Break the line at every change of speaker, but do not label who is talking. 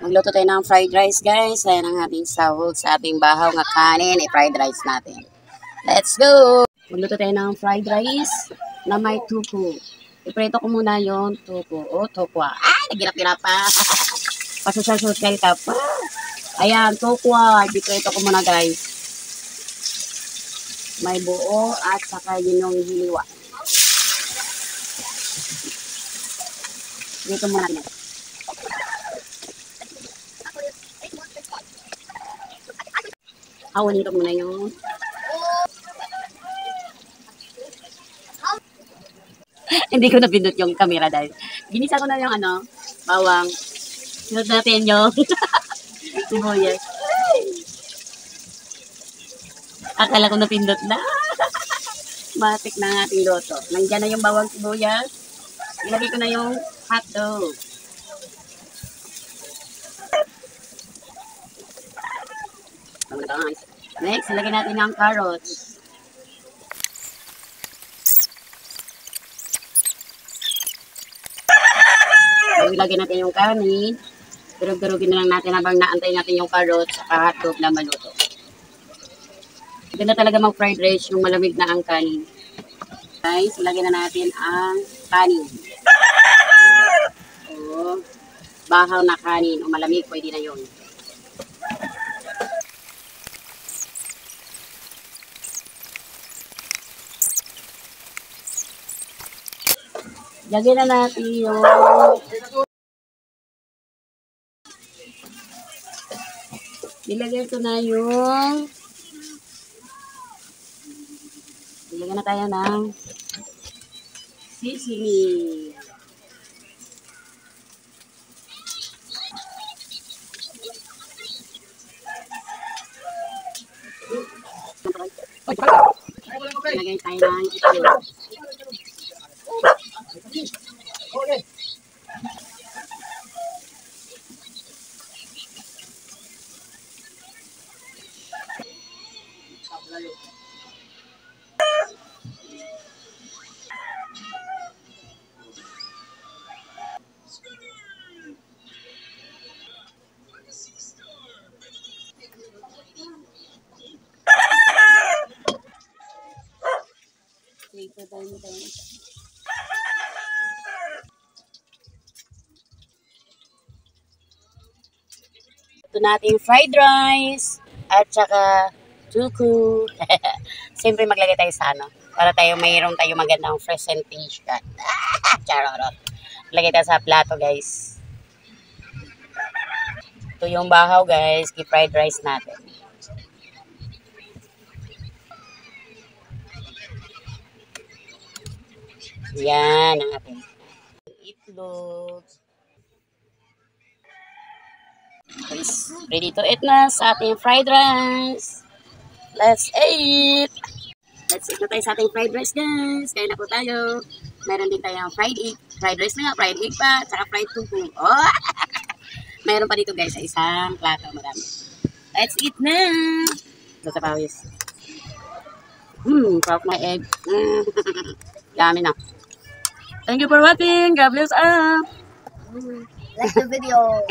Magluto tayo ng fried rice, guys. Ayan ang ating sahog sa ating bahaw nga kanin. I-fried rice natin. Let's go! Magluto tayo ng fried rice na may tuko. Iprito ko muna yung tuko. O, tukwa. Ah, nagirap-girap pa. Pasusal-susal ka pa. Ayan, tukwa. Iprito ko muna, guys. May buo at saka yun yung hiliwa. Dito muna natin. Awan nito muna yung hindi ko napindot yung camera dahil ginisa ko na yung bawang. Sunod natin yung sibuyas. Akala ko napindot na. Matik na ang ating loto. Nandiyan na yung bawang sibuyas. Ilagay ko na yung hotdog. Next, ilagay natin ang carrots. Ilagay natin yung kanin. Durug-durugin na lang natin habang naantay natin yung carrots at hotdog na maluto. Ganda talaga mag-fried rice yung malamig na ang kanin. Guys, ilagay na natin ang kanin. O, bahaw na kanin o malamig, pwede na yun. Lagyan na natin yung nilagay ko na yung nilagyan na tayo ng sesame. Nilagay tayo ng itlog. Ito nating fried rice at saka tuku. Siyempre maglagay tayo sa para mayroon tayo magandang presentation. Charot. Lagay tayo sa plato, guys. Ito yung bahaw, guys. Fried rice natin. Yan ang ating itlog. Ready to eat na sa ating fried rice. Let's eat! Let's eat na tayo sa ating fried rice, guys. Kaya na po tayo. Meron din tayong fried egg. Fried rice na nga, fried egg pa, tsaka fried tuku. Oh! Meron pa dito, guys, sa isang plato. Marami. Let's eat na! Ito sa pawis. Sarap na egg. Yummy na. Thank you for watching. God bless us.
Like the video.